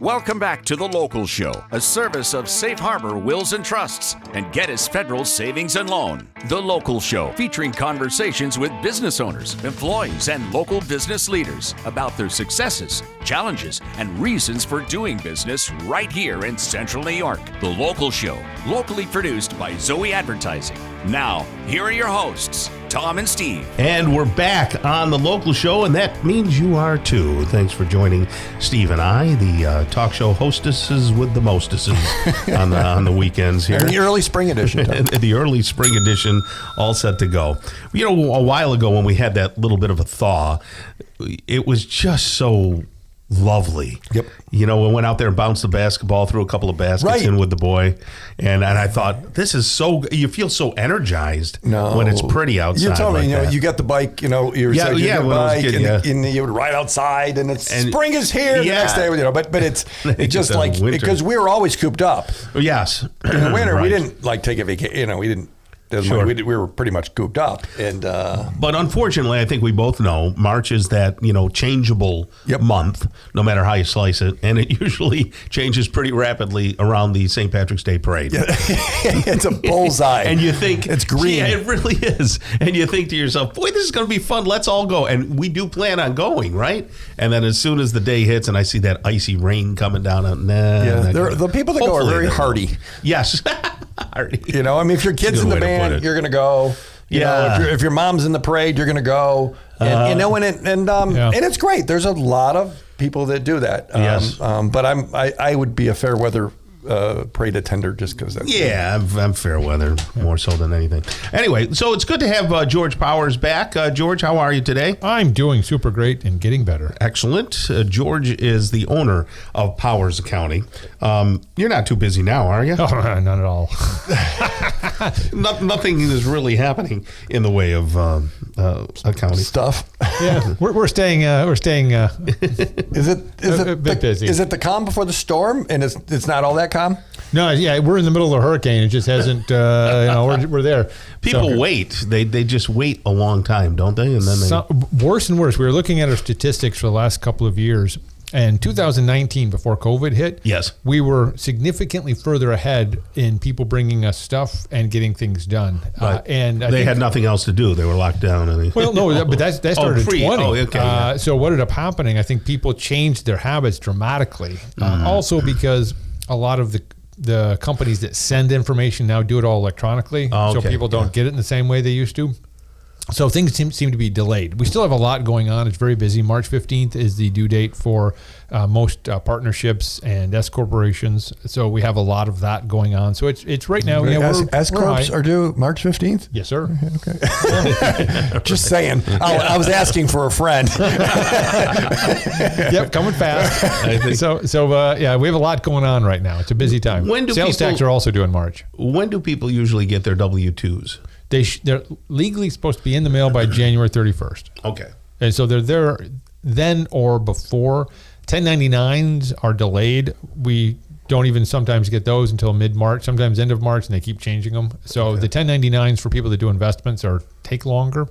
Welcome back to The Local Show, a service of Safe Harbor Wills and Trusts and Geddes Federal Savings and Loan. The Local Show, featuring conversations with business owners, employees, and local business leaders about their successes, challenges, and reasons for doing business right here in Central New York. The Local Show, locally produced by Zoey Advertising. Now, here are your hosts, Tom and Steve. And we're back on The Local Show, and that means you are too. Thanks for joining Steve and I, the talk show hostesses with the mostesses on the weekends here. And the early spring edition. The early spring edition, all set to go. You know, a while ago when we had that little bit of a thaw, it was just so lovely. Yep. You know, we went out there and bounced the basketball, threw a couple of baskets in with the boy, and I thought, this is so, you feel so energized when it's pretty outside. You told me, like you know, that. You got the bike, you know, you got the bike, and you would ride outside, and spring is here the next day, you know, but it's just like, because we were always cooped up. Yes. In the winter, we didn't like take a vacation, you know, we didn't. Sure. We were pretty much cooped up, and but unfortunately, I think we both know March is that, you know, changeable month, no matter how you slice it, and it usually changes pretty rapidly around the St. Patrick's Day parade. Yeah. It's a bullseye, and you think it's green. Yeah, it really is, and you think to yourself, boy, this is going to be fun. Let's all go, and we do plan on going, right? And then as soon as the day hits, and I see that icy rain coming down, the people that go are very hardy. Yes. Hardy. You know, I mean, if your kid's in the band, you're going to go. You know, if your mom's in the parade, you're going to go. And you know, and it's great. There's a lot of people that do that. Yes. But I would be a fair weather parade attender just because that's I'm fair weather more so than anything. Anyway, so it's good to have George Powers back. George, how are you today? I'm doing super great and getting better. Excellent. George is the owner of Powers Accounting. You're not too busy now, are you? Oh, not at all. Nothing is really happening in the way of accounting stuff. Yeah, we're staying. Is it a bit busy? Is it the calm before the storm, and it's not all that calm? No, yeah, we're in the middle of a hurricane. It just hasn't. We're there. People wait. They just wait a long time, don't they? And then worse and worse. We were looking at our statistics for the last couple of years. And 2019, before COVID hit, yes, we were significantly further ahead in people bringing us stuff and getting things done. And they had nothing else to do; they were locked down. Well, no, but that started in 20. Oh, okay. So what ended up happening? I think people changed their habits dramatically. Also, because a lot of the companies that send information now do it all electronically, so people don't get it in the same way they used to. So things seem to be delayed. We still have a lot going on. It's very busy. March 15th is the due date for most partnerships and S corporations. So we have a lot of that going on. So it's right now. S corps are due March 15th? Yes, sir. Okay. Just saying. I was asking for a friend. Yep, coming fast. I think. So we have a lot going on right now. It's a busy time. Sales tax are also due in March. When do people usually get their W-2s? They're legally supposed to be in the mail by January 31st. Okay. And so they're there then or before. 1099s are delayed. We don't even sometimes get those until mid-March, sometimes end of March, and they keep changing them. So the 1099s for people that do investments take longer,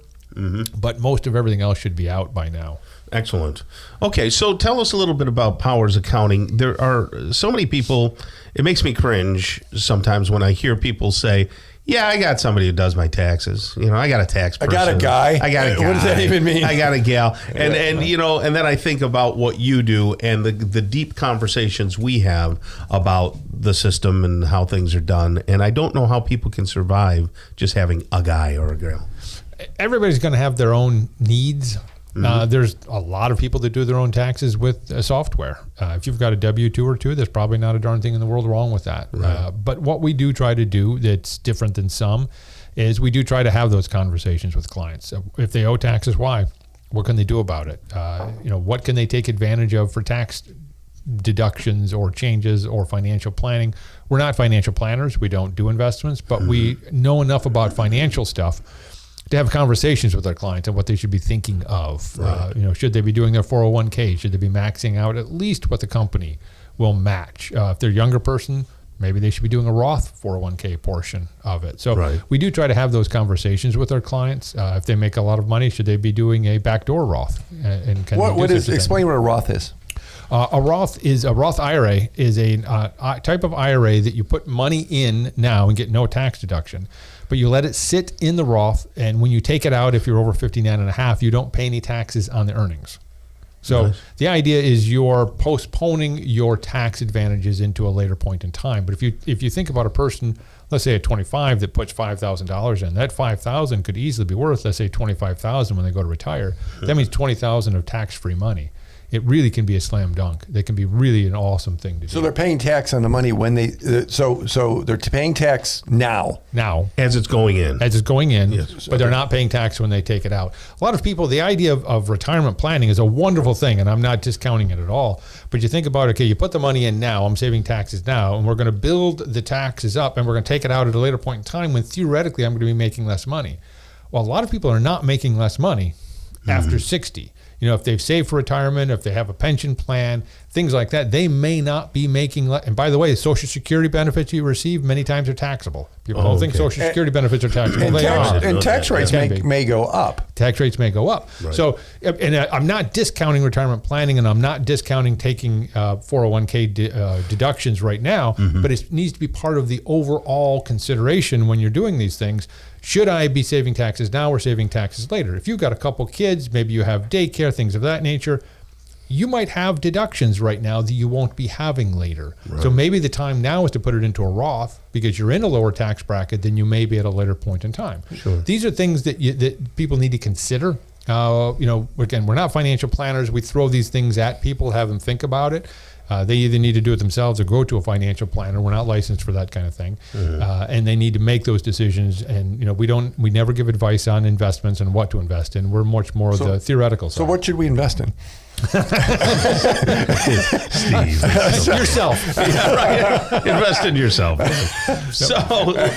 but most of everything else should be out by now. Excellent. Okay, so tell us a little bit about Powers Accounting. There are so many people, it makes me cringe sometimes when I hear people say, yeah, I got somebody who does my taxes. You know, I got a tax person. I got a guy. What does that even mean? I got a gal. And you know, and then I think about what you do and the deep conversations we have about the system and how things are done. And I don't know how people can survive just having a guy or a girl. Everybody's going to have their own needs. There's a lot of people that do their own taxes with software. If you've got a W-2 or two, there's probably not a darn thing in the world wrong with that. Right. But what we do try to do that's different than some is we do try to have those conversations with clients. So if they owe taxes, why? What can they do about it? What can they take advantage of for tax deductions or changes or financial planning? We're not financial planners. We don't do investments, but we know enough about financial stuff to have conversations with our clients on what they should be thinking of. Right. Should they be doing their 401k? Should they be maxing out at least what the company will match? If they're a younger person, maybe they should be doing a Roth 401k portion of it. So we do try to have those conversations with our clients. If they make a lot of money, should they be doing a backdoor Roth? And explain what a Roth is? A Roth IRA is a type of IRA that you put money in now and get no tax deduction, but you let it sit in the Roth, and when you take it out, if you're over 59 and a half, you don't pay any taxes on the earnings. So the idea is you're postponing your tax advantages into a later point in time. But if you think about a person, let's say at 25 that puts $5,000 in, that $5,000 could easily be worth, let's say $25,000 when they go to retire. That means $20,000 of tax-free money. It really can be a slam dunk. They can be really an awesome thing to do. So they're paying tax on the money when they, so they're paying tax now. As it's going in. Yes. But they're not paying tax when they take it out. A lot of people, the idea of retirement planning is a wonderful thing, and I'm not discounting it at all. But you think about, okay, you put the money in now, I'm saving taxes now, and we're going to build the taxes up, and we're going to take it out at a later point in time when theoretically I'm going to be making less money. Well, a lot of people are not making less money after 60. You know, if they've saved for retirement, if they have a pension plan, things like that, they may not be making. And by the way, Social Security benefits you receive many times are taxable. People don't think Social Security benefits are taxable. And tax rates may go up. Tax rates may go up. Right. So, and I'm not discounting retirement planning, and I'm not discounting taking 401k deductions right now, but it needs to be part of the overall consideration when you're doing these things. Should I be saving taxes now or saving taxes later? If you've got a couple kids, maybe you have daycare, things of that nature, you might have deductions right now that you won't be having later. Right. So maybe the time now is to put it into a Roth because you're in a lower tax bracket than you may be at a later point in time. Sure. These are things that people need to consider. You know, again, we're not financial planners. We throw these things at people, have them think about it. They either need to do it themselves or go to a financial planner. We're not licensed for that kind of thing. And they need to make those decisions. And, you know, we never give advice on investments and what to invest in. We're much more the theoretical side. So what should we invest in? Steve. Yourself. Yeah, right. Invest in yourself. So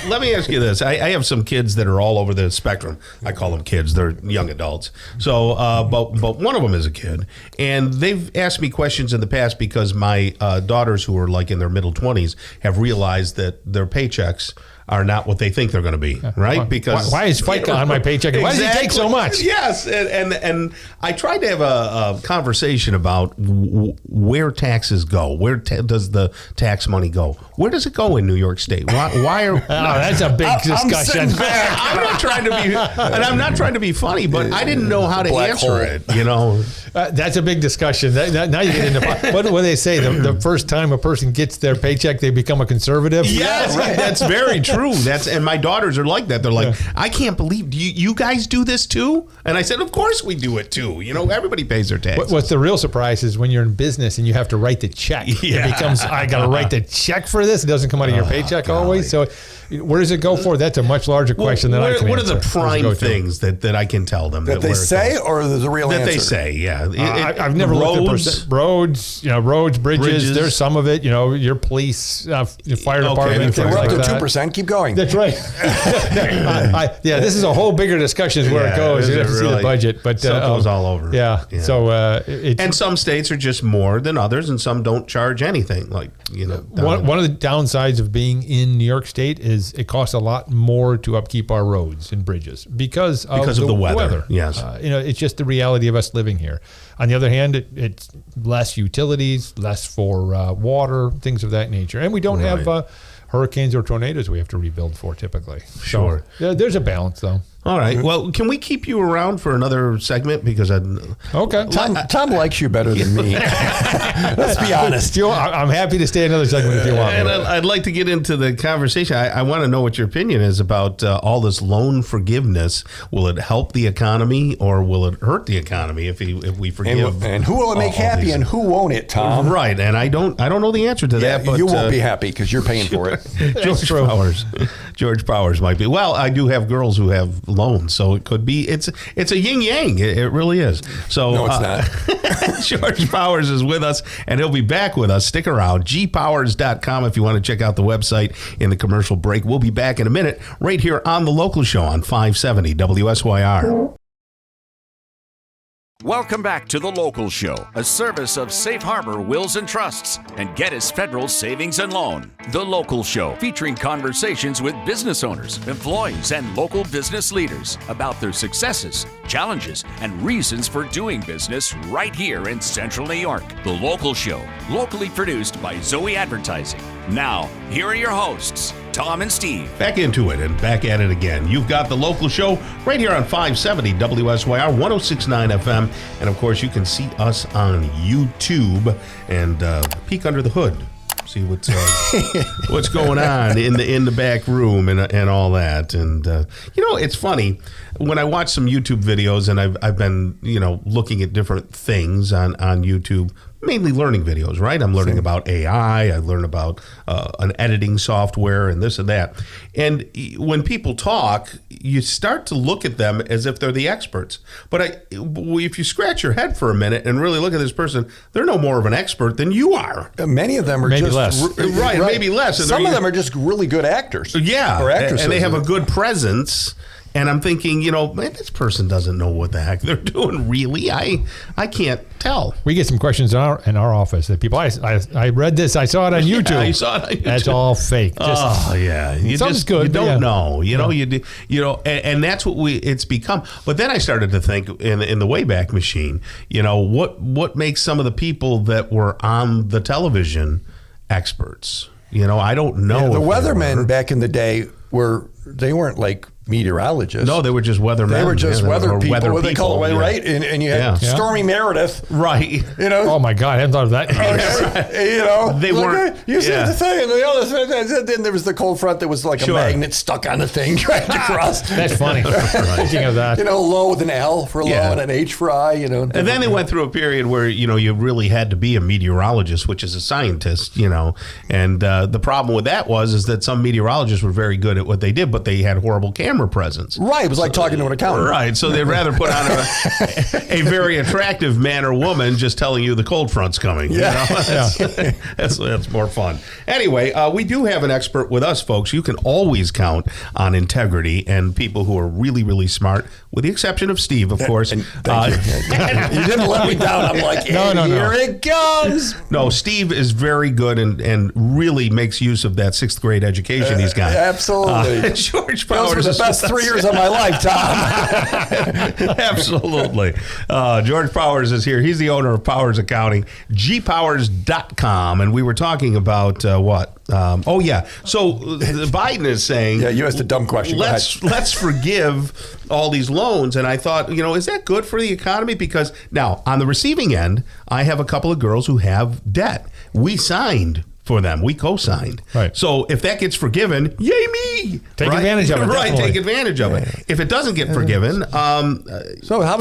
let me ask you this. I have some kids that are all over the spectrum. I call them kids. They're young adults. So, but one of them is a kid. And they've asked me questions in the past because my daughters, who are like in their middle 20s, have realized that their paychecks are not what they think they're going to be, right? Because why is FICA on my paycheck? Why does it take so much? Yes, and I tried to have a conversation about where taxes go. Where does the tax money go? Where does it go in New York State? Why are? That's a big discussion. I'm not trying to be, and I'm not trying to be funny, but I didn't know how to answer it. You know, that's a big discussion. Now you get into what do they say? The first time a person gets their paycheck, they become a conservative. Yes, right. That's very true. And my daughters are like that. They're like, I can't believe you guys do this too. And I said, of course we do it too. You know, everybody pays their taxes. What's the real surprise is when you're in business and you have to write the check. Yeah. It becomes, I got to write the check for this. It doesn't come out of your paycheck always. So where does it go for? That's a much larger question than I can What answer. are the prime things that I can tell them? That they say, or there's a real answer? That they say, yeah. I've never looked at roads, bridges. There's some of it, your police, fire department. We're up to 2%. Keep going. That's right. This is a whole bigger discussion is where it goes. You have to see the budget. But it goes all over. Yeah. So and some states are just more than others, and some don't charge anything. Like, one of the downsides of being in New York State is it costs a lot more to upkeep our roads and bridges because of the weather. Yes. It's just the reality of us living here. On the other hand, it's less utilities, less for water, things of that nature. And we don't have hurricanes or tornadoes we have to rebuild for typically. Sure. So, there's a balance though. All right. Well, can we keep you around for another segment? Because okay. Tom likes you better than me. Let's be honest. I'm happy to stay another segment if you want. And I'd like to get into the conversation. I want to know what your opinion is about all this loan forgiveness. Will it help the economy or will it hurt the economy if we forgive? And who will it make happy and who won't it, Tom? Right. And I don't know the answer to that. But you won't be happy because you're paying for it. George Powers might be. Well, I do have girls who have loans, so it could be. It's a yin yang. It really is. So no, it's not. George Powers is with us, and he'll be back with us. Stick around. gpowers.com if you want to check out the website in the commercial break. We'll be back in a minute right here on The Local Show on 570 WSYR. Welcome back to The Local Show, a service of Safe Harbor Wills and Trusts and Gettys Federal Savings and Loan. The Local Show, featuring conversations with business owners, employees, and local business leaders about their successes, challenges, and reasons for doing business right here in Central New York. The Local Show, locally produced by Zoey Advertising. Now, here are your hosts, Tom and Steve. Back into it and back at it again. You've got The Local Show right here on 570 WSYR 1069 FM. And of course, you can see us on YouTube and peek under the hood. See what's going on in the back room and all that. And it's funny when I watch some YouTube videos, and I've been looking at different things on YouTube, mainly learning videos, right? I'm learning about AI. I learn about an editing software and this and that. And when people talk, you start to look at them as if they're the experts. But if you scratch your head for a minute and really look at this person, they're no more of an expert than you are. Many of them are maybe just less. Right, maybe less. And some of them are just really good actors. Yeah, or actresses. And they have a good presence. And I'm thinking, man, this person doesn't know what the heck they're doing, really. I can't tell. We get some questions in our office that people, I read this, I saw it on YouTube. Yeah, you saw it on YouTube. That's all fake. Yeah. You good. You don't know. And that's what it's become. But then I started to think in the Wayback Machine, what makes some of the people that were on the television experts? I don't know. Yeah, the weathermen back in the day they weren't like meteorologists. No, they were just weathermen. They were just weather people. Weather what they call it, right? And you had Stormy Meredith. Right. Oh my God, I hadn't thought of that. They weren't. You said the thing, and then there was the cold front that was like a magnet stuck on a thing trying to cross. That's funny. Thinking of that. Low with an L for low and an H for I. And then they went through a period where you really had to be a meteorologist, which is a scientist. And the problem with that is that some meteorologists were very good at what they did, but they had horrible camera presence. Right, it was like talking to an accountant. Right, so they'd rather put on a very attractive man or woman just telling you the cold front's coming. That's more fun. Anyway, we do have an expert with us, folks. You can always count on integrity and people who are really, really smart, with the exception of Steve, of course. You didn't let me down. I'm like, here it comes. No, Steve is very good and really makes use of that 6th grade education he's got. Absolutely. George Powers. Those were the best 3 years of my life, Tom. Absolutely. George Powers is here. He's the owner of Powers Accounting, gpowers.com. And we were talking about what? So Biden is saying... Yeah, you asked a dumb question. Let's forgive all these loans. And I thought, is that good for the economy? Because now, on the receiving end, I have a couple of girls who have debt. We signed for them. We co-signed. Right. So if that gets forgiven, yay me! Take advantage of it. Right, definitely. take advantage of it. If it doesn't get forgiven, so how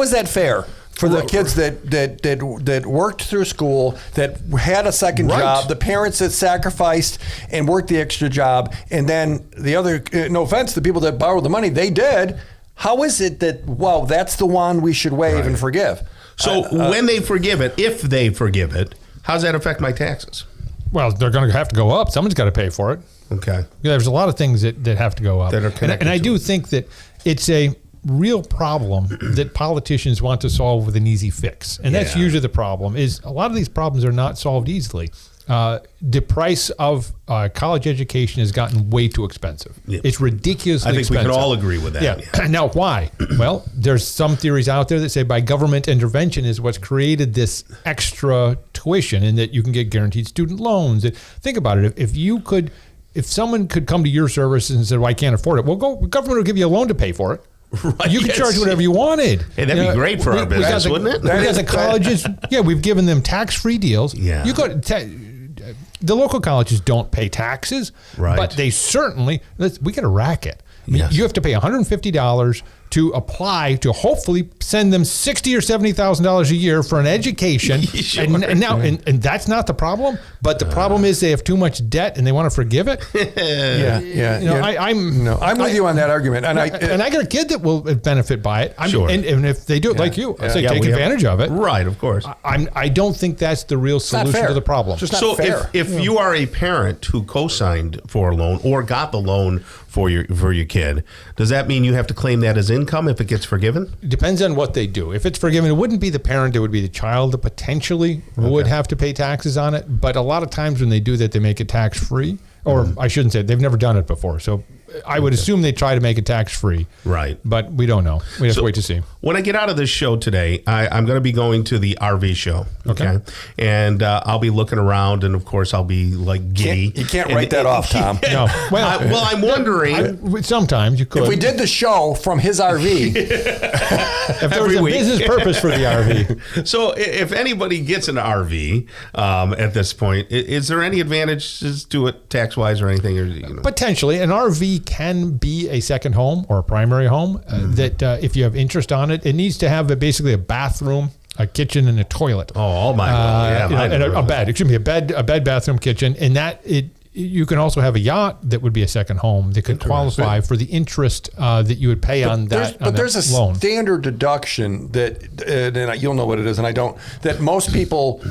is that fair for the kids that worked through school, that had a second job, the parents that sacrificed and worked the extra job, and then the other, no offense, the people that borrowed the money, they did. How is it that, that's the one we should waive and forgive? So when they forgive it, if they forgive it, how does that affect my taxes? Well, they're going to have to go up. Someone's got to pay for it. Okay. There's a lot of things that have to go up. That are connected. And I do think that it's a real problem that politicians want to solve with an easy fix. And that's usually the problem, is a lot of these problems are not solved easily. The price of college education has gotten way too expensive. Yeah. It's ridiculously expensive. I think we can all agree with that. Yeah. Now, why? Well, there's some theories out there that say by government intervention is what's created this extra tuition, and that you can get guaranteed student loans. Think about it. If someone could come to your services and say, well, I can't afford it, well, government will give you a loan to pay for it. Right, you could charge whatever you wanted. Hey, that'd be great for our business, wouldn't it? We got the colleges. We've given them tax-free deals. Yeah. You go the local colleges don't pay taxes, but they certainly, we get a racket. You have to pay $150 to apply to hopefully send them $60,000 or $70,000 a year for an education. Sure. And that's not the problem. But the problem is they have too much debt and they want to forgive it. I'm with you on that argument. And I got a kid that will benefit by it. Sure. And if they do it like you, I say take advantage of it. Right, of course. I don't think that's the real solution to the problem. It's just not fair. If you are a parent who co-signed for a loan or got the loan for your kid, does that mean you have to claim that as income? income if it gets forgiven? It depends on what they do. If it's forgiven, it wouldn't be the parent, it would be the child that potentially would have to pay taxes on it. But a lot of times when they do that, they make it tax-free. Or I shouldn't say, they've never done it before. So I would assume they try to make it tax-free. Right. But we don't know. We have to wait to see. When I get out of this show today, I'm going to be going to the RV show. Okay. And I'll be looking around, and of course, I'll be like giddy. You can't write that off, Tom. No. Well, I'm wondering. Sometimes you could. If we did the show from his RV. If there was a business purpose for the RV. So if anybody gets an RV at this point, is there any advantages to it tax-wise or anything? Or, Potentially. An RV can be a second home or a primary home that if you have interest on it, it needs to have basically a bathroom, a kitchen, and a toilet. Oh, all mine. And a bed. It should be a bed, bathroom, kitchen, and you can also have a yacht that would be a second home that could qualify for the interest that you would pay on that. But there's a loan. standard deduction that, and you'll know what it is, and I don't, that most people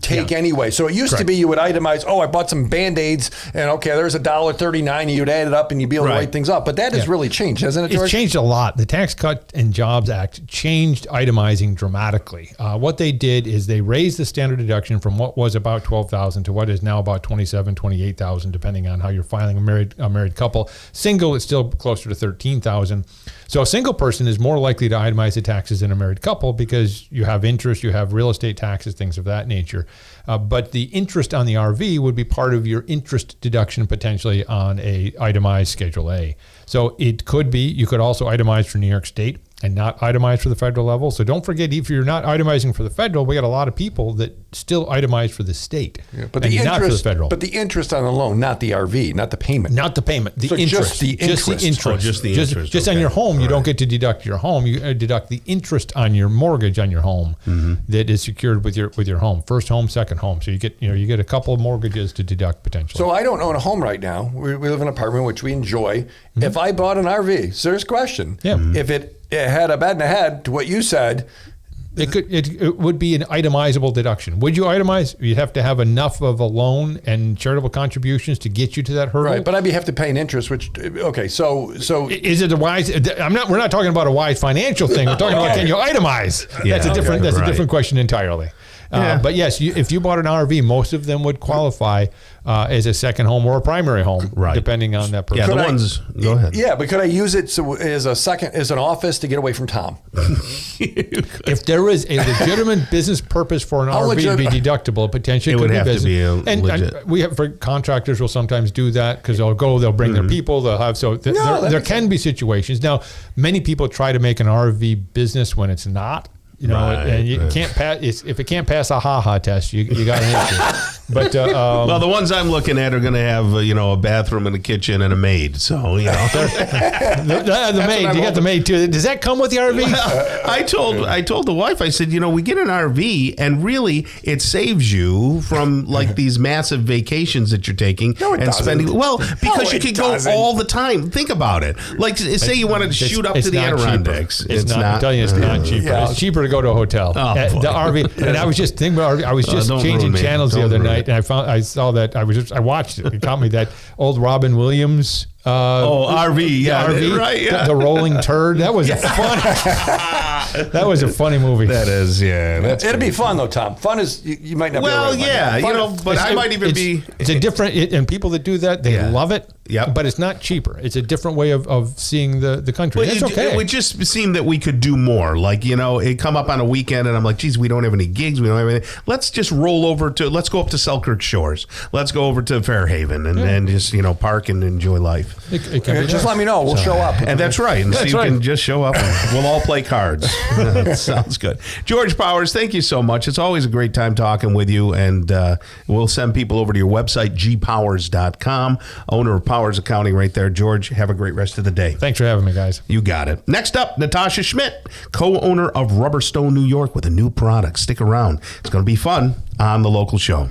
take anyway. So it used to be you would itemize, I bought some Band-Aids, and okay, there's $1.39, and you'd add it up and you'd be able to write things up. But that has really changed, hasn't it, George? It's changed a lot. The Tax Cut and Jobs Act changed itemizing dramatically. What they did is they raised the standard deduction from what was about $12,000 to what is now about $27,000, $28,000, depending on how you're filing a married couple. Single, it's still closer to $13,000. So a single person is more likely to itemize the taxes than a married couple because you have interest, you have real estate taxes, things of that nature. But the interest on the RV would be part of your interest deduction potentially on a itemized Schedule A. So it could be, you could also itemize for New York State and not itemize for the federal level. So don't forget, if you're not itemizing for the federal, we got a lot of people that still itemize for the state, but the interest, not for the federal. But the interest on the loan, not the RV, not the payment. Not the payment, the interest. Just the interest. Just on your home, you don't get to deduct your home. You deduct the interest on your mortgage on your home that is secured with your home. First home, second home. So you get a couple of mortgages to deduct potentially. So I don't own a home right now. We live in an apartment, which we enjoy. If I bought an RV, serious question. If it had a bed and a head, to what you said, it would be an itemizable deduction. Would you itemize? You'd have to have enough of a loan and charitable contributions to get you to that hurdle. Right, but I'd have to pay an interest. Which so is it a wise? We're not talking about a wise financial thing. We're talking about, can you itemize? That's a different question entirely. But yes, if you bought an RV, most of them would qualify as a second home or a primary home, depending on that person. Go ahead. Yeah, but could I use it as an office to get away from Tom? If there is a legitimate business purpose for an RV to be deductible, potentially it would could have be business. to be legit. And we have for contractors will sometimes do that because they'll bring their people, they'll have there can be situations. Now, many people try to make an RV business when it's not. And you can't pass. If it can't pass a ha-ha test, you got an issue. But well, the ones I'm looking at are going to have a bathroom and a kitchen and a maid. So the maid, you got the maid too. Does that come with the RV? Well, I told the wife, I said, we get an RV, and really it saves you from like these massive vacations that you're taking spending. Well, because you could go all the time. Think about it. Like, say you wanted to shoot up to the Adirondacks. It's not. I'm telling you, it's not cheaper. Yeah. It's cheaper to go to a hotel. The RV, and I was just thinking about RV. I was just changing channels the other night, and I saw that. I watched it. It caught me that old Robin Williams. RV, RV, right? Yeah. The rolling turd. That was a funny. That was a funny movie. That is, it'll be fun though, Tom. Fun is you might not. Well, but I might even be. It's a different, and people that do that, they love it. Yeah, but it's not cheaper. It's a different way of seeing the country. Well, it's okay. It would just seem that we could do more. Like it come up on a weekend, and I'm like, geez, we don't have any gigs. We don't have anything. Let's just roll over to. Let's go up to Selkirk Shores. Let's go over to Fairhaven and just park and enjoy life. Just let me know. We'll show up. And that's right. And so you can just show up and we'll all play cards. That sounds good. George Powers, thank you so much. It's always a great time talking with you. And we'll send people over to your website, gpowers.com. Owner of Powers Accounting right there. George, have a great rest of the day. Thanks for having me, guys. You got it. Next up, Natasha Schmidt, co-owner of Rubberstone New York with a new product. Stick around. It's going to be fun on The Local Show.